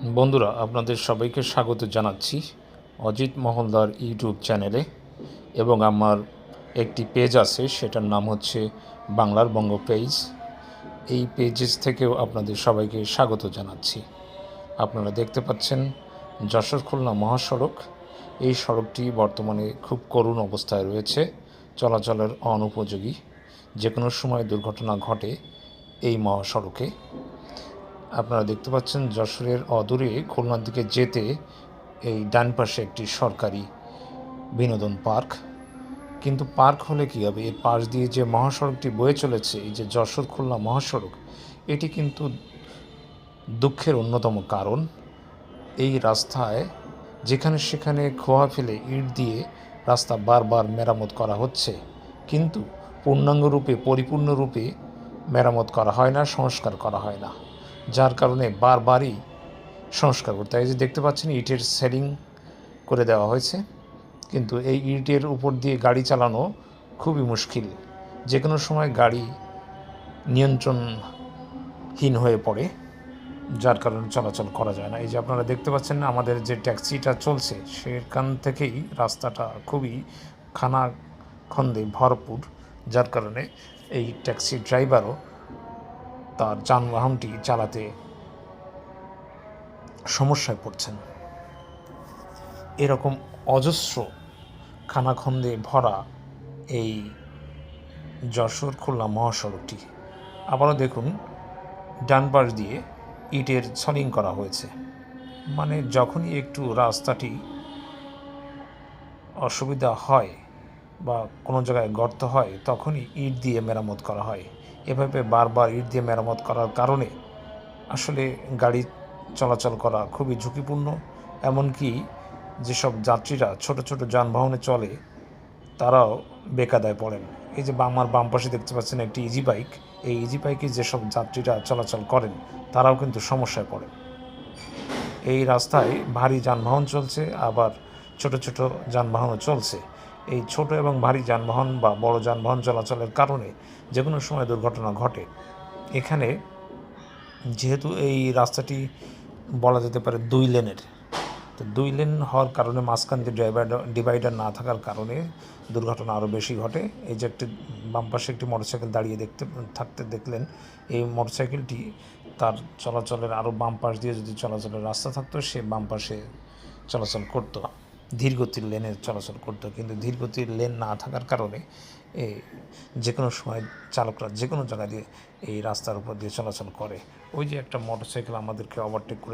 বন্ধুরা, আপনাদের সবাইকে স্বাগত জানাচ্ছি অজিত মহলদার ইউটিউব চ্যানেলে। এবং আমার একটি পেজ আছে, সেটার নাম হচ্ছে বাংলার বঙ্গ পেজ। এই পেজেস থেকেও আপনাদের সবাইকে স্বাগত জানাচ্ছি। আপনারা দেখতে পাচ্ছেন যশোর খুলনা মহাসড়ক। এই সড়কটি বর্তমানে খুব করুণ অবস্থায় রয়েছে, চলাচলের অনুপযোগী। যে কোনো সময় দুর্ঘটনা ঘটে এই মহাসড়কে। আপনারা দেখতে পাচ্ছেন যশোরের অদূরে খুলনার দিকে যেতে এই ডান পাশে একটি সরকারি বিনোদন পার্ক। কিন্তু পার্ক হলে কী হবে, এর পাশ দিয়ে যে মহাসড়কটি বয়ে চলেছে, এই যে যশোর খুলনা মহাসড়ক, এটি কিন্তু দুঃখের অন্যতম কারণ। এই রাস্তায় যেখানে সেখানে খোয়া ফেলে ইট দিয়ে রাস্তা বারবার মেরামত করা হচ্ছে, কিন্তু পূর্ণাঙ্গরূপে পরিপূর্ণরূপে মেরামত করা হয় না, সংস্কার করা হয় না, যার কারণে বারবারই সংস্কার করতে হয়। যে দেখতে পাচ্ছেন ইটের সেলিং করে দেওয়া হয়েছে, কিন্তু এই ইটের উপর দিয়ে গাড়ি চালানো খুবই মুশকিল। যে কোনো সময় গাড়ি নিয়ন্ত্রণহীন হয়ে পড়ে, যার কারণে চলাচল করা যায় না। এই যে আপনারা দেখতে পাচ্ছেন আমাদের যে ট্যাক্সিটা চলছে, সেখান থেকেই রাস্তাটা খুবই খানাখন্দে ভরপুর, যার কারণে এই ট্যাক্সি ড্রাইভারও তার যানবাহনটি চালাতে সমস্যায় পড়ছেন। এরকম অজস্র খানাখন্দে ভরা এই যশোর খুলনা মহাসড়কটি। আবারও দেখুন, ডান পাশ দিয়ে ইটের সলিং করা হয়েছে। মানে যখনই একটু রাস্তাটি অসুবিধা হয় বা কোনো জায়গায় গর্ত হয়, তখনই ইট দিয়ে মেরামত করা হয়। এভাবে বারবার ইট দিয়ে মেরামত করার কারণে আসলে গাড়ি চলাচল করা খুবই ঝুঁকিপূর্ণ। এমনকি যেসব যাত্রীরা ছোট ছোট যানবাহনে চলে, তারাও বেকায়দায় পড়েন। এই যে আমার বাম পাশে দেখতে পাচ্ছেন একটি ইজি বাইক, এই ইজি বাইকে যেসব যাত্রীরা চলাচল করেন, তারাও কিন্তু সমস্যায় পড়েন। এই রাস্তায় ভারী যানবাহন চলছে, আবার ছোট ছোট যানবাহনও চলছে। এই ছোট এবং ভারী যানবাহন বা বড় যানবাহন চলাচলের কারণে যে কোনো সময় দুর্ঘটনা ঘটে। এখানে যেহেতু এই রাস্তাটি বলা যেতে পারে 2 লেনের, তো 2 লেন হওয়ার কারণে মাঝখান দিয়ে ডিভাইডার না থাকার কারণে দুর্ঘটনা আরও বেশি ঘটে। এই যে একটি বাম পাশে একটি মোটরসাইকেল দাঁড়িয়ে থাকতে দেখলেন, এই মোটরসাইকেলটি তার চলাচলের আরও বাম পাশ দিয়ে যদি চলাচলের রাস্তা থাকতো, সে বাম পাশে চলাচল করতো, ধীরগতির লেনে চলাচল করতো। কিন্তু ধীরগতির লেন না থাকার কারণে যে কোনো সময় চালকরা যে কোনো জায়গা দিয়ে এই রাস্তার উপর দিয়ে চলাচল করে। ওই যে একটা মোটরসাইকেল আমাদেরকে ওভারটেক করে